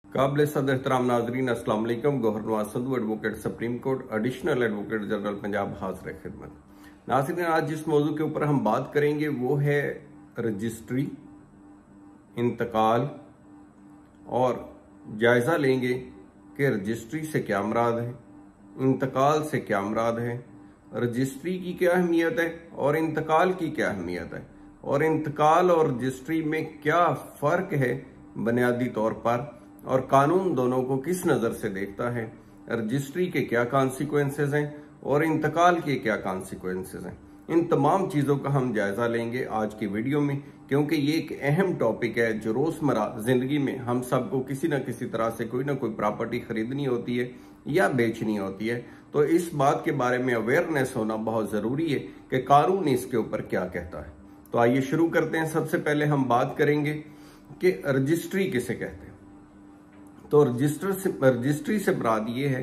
काबिल सदर एहतराम नाजरीन, अस्सलाम वालेकुम। Gohar Nawaz Sandhu, advocate supreme court, additional advocate general Punjab, हाजिर खिदमत। नाजरीन, आज जिस मौजू के ऊपर हम बात करेंगे वो है रजिस्ट्री, इंतकाल, और जायजा लेंगे कि रजिस्ट्री से क्या मुराद है, इंतकाल से क्या मुराद है, रजिस्ट्री की क्या अहमियत है और इंतकाल की क्या अहमियत है, और इंतकाल और रजिस्ट्री में क्या फर्क है बुनियादी तौर पर, और कानून दोनों को किस नजर से देखता है, रजिस्ट्री के क्या कॉन्सिक्वेंसेस हैं और इंतकाल के क्या कॉन्सिक्वेंसेस हैं। इन तमाम चीजों का हम जायजा लेंगे आज की वीडियो में, क्योंकि ये एक अहम टॉपिक है जो रोजमर्रा जिंदगी में हम सबको किसी न किसी तरह से कोई ना कोई प्रॉपर्टी खरीदनी होती है या बेचनी होती है। तो इस बात के बारे में अवेयरनेस होना बहुत जरूरी है कि कानून इसके ऊपर क्या कहता है। तो आइए शुरू करते हैं। सबसे पहले हम बात करेंगे कि रजिस्ट्री किसे कहते हैं। तो रजिस्ट्री से मुराद ये है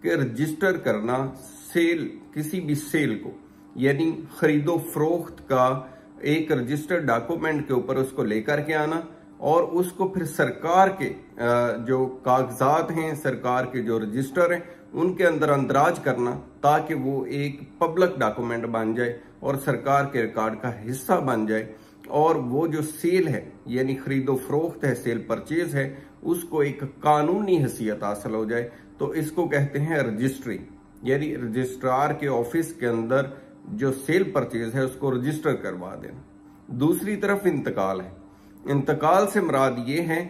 कि रजिस्टर करना सेल, किसी भी सेल को, यानी खरीदो फरोख्त का एक रजिस्टर्ड डॉक्यूमेंट के ऊपर उसको लेकर के आना और उसको फिर सरकार के जो कागजात हैं, सरकार के जो रजिस्टर हैं, उनके अंदर अंदराज करना ताकि वो एक पब्लिक डॉक्यूमेंट बन जाए और सरकार के रिकॉर्ड का हिस्सा बन जाए, और वो जो सेल है यानी खरीदो फरोख्त है, सेल परचेज है, उसको एक कानूनी हैसियत हासिल हो जाए। तो इसको कहते हैं रजिस्ट्री, यानी रजिस्ट्रार के ऑफिस के अंदर जो सेल परचेज है उसको रजिस्टर करवा देना। दूसरी तरफ इंतकाल है। इंतकाल से मुराद ये है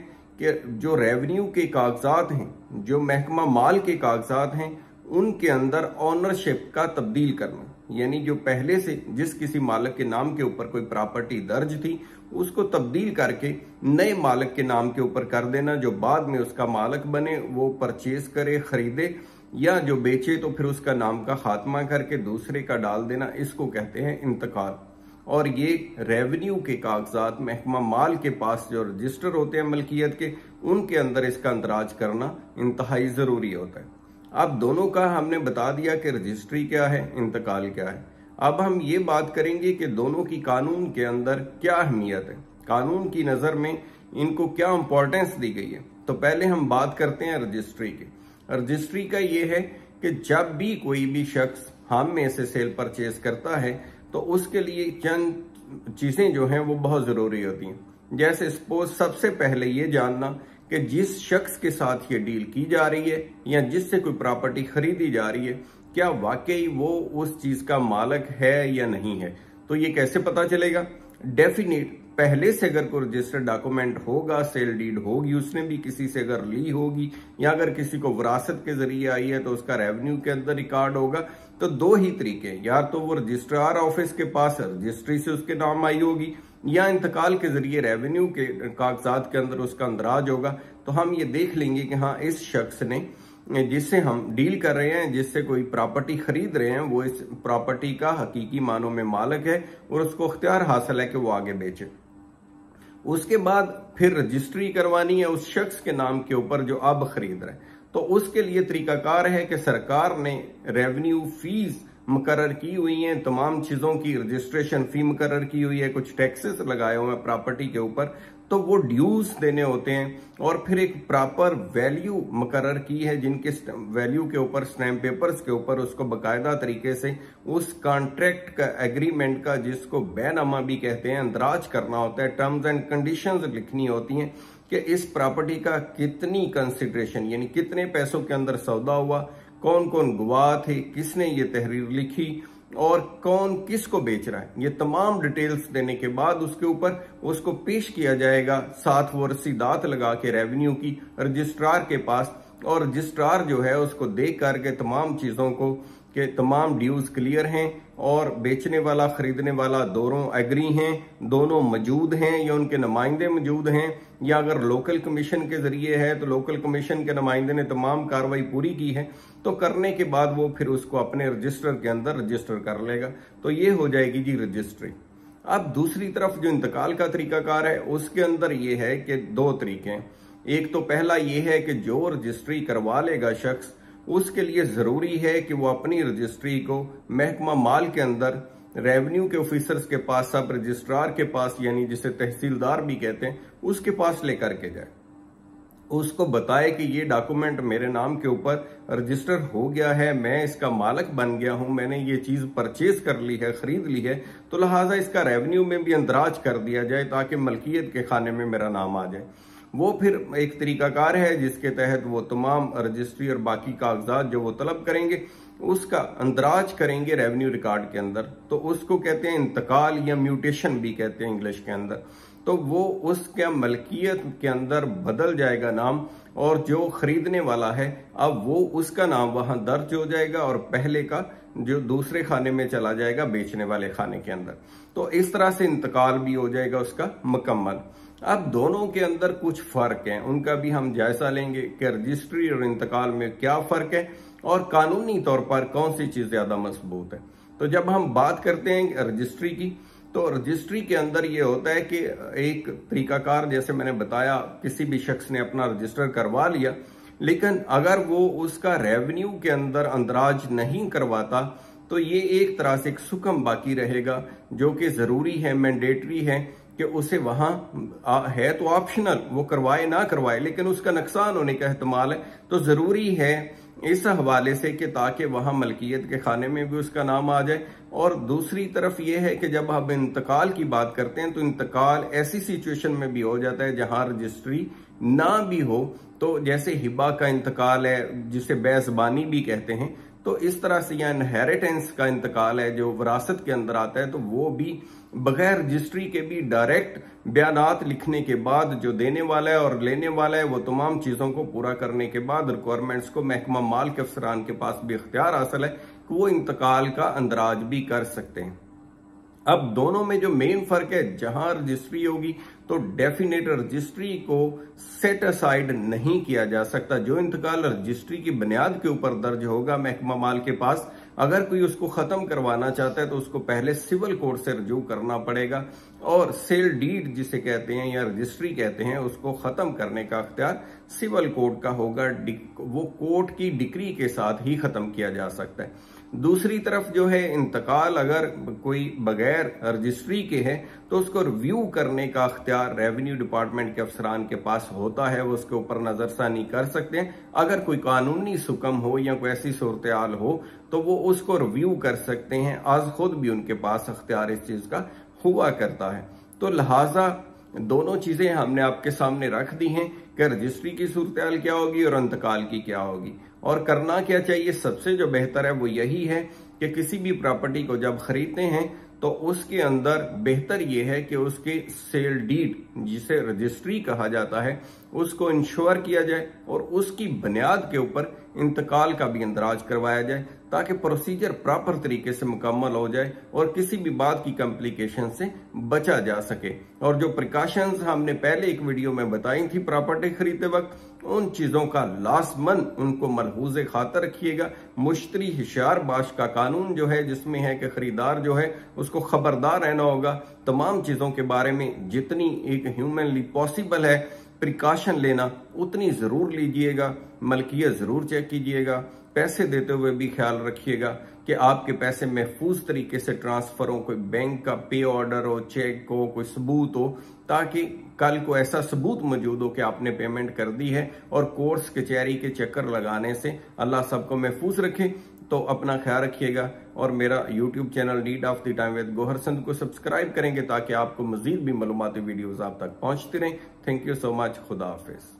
कि जो रेवेन्यू के कागजात हैं, जो महकमा माल के कागजात हैं, उनके अंदर ऑनरशिप का तब्दील करना, यानी जो पहले से जिस किसी मालिक के नाम के ऊपर कोई प्रॉपर्टी दर्ज थी उसको तब्दील करके नए मालिक के नाम के ऊपर कर देना, जो बाद में उसका मालिक बने, वो परचेज करे, खरीदे, या जो बेचे तो फिर उसका नाम का खात्मा करके दूसरे का डाल देना, इसको कहते हैं इंतकाल। और ये रेवेन्यू के कागजात महकमा माल के पास जो रजिस्टर होते हैं मलकियत के, उनके अंदर इसका अंदराज करना इंतहाई जरूरी होता है। अब दोनों का हमने बता दिया कि रजिस्ट्री क्या है, इंतकाल क्या है। अब हम ये बात करेंगे कि दोनों की कानून के अंदर क्या अहमियत है, कानून की नजर में इनको क्या इंपॉर्टेंस दी गई है। तो पहले हम बात करते हैं रजिस्ट्री की। रजिस्ट्री का ये है कि जब भी कोई भी शख्स हम में से सेल परचेज करता है तो उसके लिए चंद चीजें जो हैं वो बहुत जरूरी होती हैं। जैसे सपोज सबसे पहले ये जानना कि जिस शख्स के साथ ये डील की जा रही है या जिससे कोई प्रॉपर्टी खरीदी जा रही है, क्या वाकई वो उस चीज का मालिक है या नहीं है। तो ये कैसे पता चलेगा? डेफिनेट पहले से अगर कोई रजिस्टर्ड डॉक्यूमेंट होगा, सेल डीड होगी, उसने भी किसी से अगर ली होगी, या अगर किसी को विरासत के जरिए आई है तो उसका रेवेन्यू के अंदर रिकॉर्ड होगा। तो दो ही तरीके हैं, या तो वो रजिस्ट्रार ऑफिस के पास रजिस्ट्री से उसके नाम आई होगी, या इंतकाल के जरिए रेवेन्यू के कागजात के अंदर उसका अंदराज होगा। तो हम ये देख लेंगे कि हाँ, इस शख्स ने, जिससे हम डील कर रहे हैं, जिससे कोई प्रॉपर्टी खरीद रहे हैं, वो इस प्रॉपर्टी का हकीकी मानों में मालिक है और उसको इख्तियार हासिल है कि वो आगे बेचे। उसके बाद फिर रजिस्ट्री करवानी है उस शख्स के नाम के ऊपर जो अब खरीद रहा है। तो उसके लिए तरीकाकार है कि सरकार ने रेवेन्यू फीस मुकर्रर की हुई है, तमाम चीजों की रजिस्ट्रेशन फी मुकर्रर की हुई है, कुछ टैक्सेस लगाए हुए हैं प्रॉपर्टी के ऊपर, तो वो ड्यूज देने होते हैं, और फिर एक प्रॉपर वैल्यू मुकर्रर की है जिनके वैल्यू के ऊपर, स्टैम्प पेपर्स के ऊपर उसको बाकायदा तरीके से उस कॉन्ट्रैक्ट का, एग्रीमेंट का, जिसको बैनामा भी कहते हैं, अंदराज करना होता है, टर्म्स एंड कंडीशंस लिखनी होती हैं कि इस प्रॉपर्टी का कितनी कंसिडरेशन, यानी कितने पैसों के अंदर सौदा हुआ, कौन कौन गवाह थे, किसने ये तहरीर लिखी और कौन किसको बेच रहा है, ये तमाम डिटेल्स देने के बाद उसके ऊपर उसको पेश किया जाएगा, साथ वो रसीदात लगा के रेवेन्यू की रजिस्ट्रार के पास, और रजिस्ट्रार जो है उसको देख करके तमाम चीजों को कि तमाम ड्यूज क्लियर हैं और बेचने वाला खरीदने वाला दोनों एग्री हैं, दोनों मौजूद हैं या उनके नुमाइंदे मौजूद हैं, या अगर लोकल कमीशन के जरिए है तो लोकल कमीशन के नुमाइंदे ने तमाम कार्रवाई पूरी की है, तो करने के बाद वो फिर उसको अपने रजिस्टर के अंदर रजिस्टर कर लेगा। तो ये हो जाएगी जी रजिस्ट्री। अब दूसरी तरफ जो इंतकाल का तरीकाकार है उसके अंदर ये है कि दो तरीके हैं। एक तो पहला ये है कि जो रजिस्ट्री करवा लेगा शख्स, उसके लिए जरूरी है कि वो अपनी रजिस्ट्री को महकमा माल के अंदर रेवेन्यू के ऑफिसर्स के पास, सब रजिस्ट्रार के पास, यानी जिसे तहसीलदार भी कहते हैं, उसके पास लेकर के जाए। उसको बताए कि ये डॉक्यूमेंट मेरे नाम के ऊपर रजिस्टर हो गया है, मैं इसका मालिक बन गया हूं, मैंने ये चीज परचेज कर ली है, खरीद ली है, तो लिहाजा इसका रेवेन्यू में भी अंदराज कर दिया जाए ताकि मलकियत के खाने में मेरा नाम आ जाए। वो फिर एक तरीकाकार है जिसके तहत वो तमाम रजिस्ट्री और बाकी कागजात जो वो तलब करेंगे उसका अंदराज करेंगे रेवेन्यू रिकॉर्ड के अंदर। तो उसको कहते हैं इंतकाल या म्यूटेशन भी कहते हैं इंग्लिश के अंदर। तो वो उसके मलकियत के अंदर बदल जाएगा नाम, और जो खरीदने वाला है अब वो उसका नाम वहां दर्ज हो जाएगा और पहले का जो दूसरे खाने में चला जाएगा बेचने वाले खाने के अंदर। तो इस तरह से इंतकाल भी हो जाएगा उसका मुकम्मल। अब दोनों के अंदर कुछ फर्क है, उनका भी हम जायजा लेंगे कि रजिस्ट्री और इंतकाल में क्या फर्क है और कानूनी तौर पर कौन सी चीज ज्यादा मजबूत है। तो जब हम बात करते हैं रजिस्ट्री की, तो रजिस्ट्री के अंदर ये होता है कि एक तरीकाकार, जैसे मैंने बताया, किसी भी शख्स ने अपना रजिस्टर करवा लिया, लेकिन अगर वो उसका रेवेन्यू के अंदर अंदराज नहीं करवाता तो ये एक तरह से एक सुकम बाकी रहेगा, जो कि जरूरी है, मैंडेटरी है कि उसे वहां है तो ऑप्शनल, वो करवाए ना करवाए, लेकिन उसका नुकसान होने का एहतमाल है। तो जरूरी है इस हवाले से कि ताकि वहां मलकियत के खाने में भी उसका नाम आ जाए। और दूसरी तरफ यह है कि जब हम इंतकाल की बात करते हैं तो इंतकाल ऐसी सिचुएशन में भी हो जाता है जहां रजिस्ट्री ना भी हो। तो जैसे हिबा का इंतकाल है जिसे बेज़बानी भी कहते हैं, तो इस तरह से या इनहेरिटेंस का इंतकाल है जो विरासत के अंदर आता है, तो वो भी बगैर रजिस्ट्री के भी डायरेक्ट बयानात लिखने के बाद जो देने वाला है और लेने वाला है वो तमाम चीजों को पूरा करने के बाद रिक्वायरमेंट्स को महकमा माल के अफसरान के पास भी इख्तियार हासिल है कि वो इंतकाल का अंदराज भी कर सकते हैं। अब दोनों में जो मेन फर्क है, जहां रजिस्ट्री होगी तो डेफिनेट रजिस्ट्री को सेट असाइड नहीं किया जा सकता। जो इंतकाल रजिस्ट्री की बुनियाद के ऊपर दर्ज होगा महकमा माल के पास, अगर कोई उसको खत्म करवाना चाहता है तो उसको पहले सिविल कोर्ट से रजू करना पड़ेगा, और सेल डीड जिसे कहते हैं या रजिस्ट्री कहते हैं उसको खत्म करने का अख्तियार सिविल कोर्ट का होगा। वो कोर्ट की डिक्री के साथ ही खत्म किया जा सकता है। दूसरी तरफ जो है इंतकाल अगर कोई बगैर रजिस्ट्री के है तो उसको रिव्यू करने का अख्तियार रेवेन्यू डिपार्टमेंट के अफसरान के पास होता है, वो उसके ऊपर नजरसानी कर सकते हैं। अगर कोई कानूनी सुकम हो या कोई ऐसी सूरत हाल हो तो वो उसको रिव्यू कर सकते हैं। आज खुद भी उनके पास अख्तियार इस चीज का हुआ करता है। तो लिहाजा दोनों चीजें हमने आपके सामने रख दी हैं कि रजिस्ट्री की सूरत हाल क्या होगी और इंतकाल की क्या होगी, और करना क्या चाहिए। सबसे जो बेहतर है वो यही है कि किसी भी प्रॉपर्टी को जब खरीदते हैं तो उसके अंदर बेहतर यह है कि उसके सेल डीड जिसे रजिस्ट्री कहा जाता है उसको इंश्योर किया जाए और उसकी बुनियाद के ऊपर इंतकाल का भी इंदराज करवाया जाए, ताकि प्रोसीजर प्रॉपर तरीके से मुकम्मल हो जाए और किसी भी बात की कॉम्प्लिकेशन से बचा जा सके। और जो प्रिकॉशंस हमने पहले एक वीडियो में बताई थी प्रॉपर्टी खरीदते वक्त, उन चीजों का लाजमन उनको मलहूज़े खातर रखिएगा। मुश्तरी हिशार बाश का कानून जो है, जिसमें है कि खरीदार जो है उसको खबरदार रहना होगा तमाम चीजों के बारे में। जितनी एक ह्यूमनली पॉसिबल है प्रिकॉशन लेना उतनी जरूर लीजिएगा। मलकियत जरूर चेक कीजिएगा। पैसे देते हुए भी ख्याल रखिएगा कि आपके पैसे महफूज तरीके से ट्रांसफर हो, कोई बैंक का पे ऑर्डर हो, चेक हो, कोई सबूत हो, ताकि कल को ऐसा सबूत मौजूद हो कि आपने पेमेंट कर दी है। और कोर्ट्स कचहरी के चक्कर लगाने से अल्लाह सबको महफूज रखे। तो अपना ख्याल रखिएगा और मेरा YouTube channel need of the time with Gauhar Sandh को सब्सक्राइब करेंगे ताकि आपको मजीद भी मालूमाती वीडियोस आप तक पहुंचती रहें। Thank you so much. खुदा हाफिज।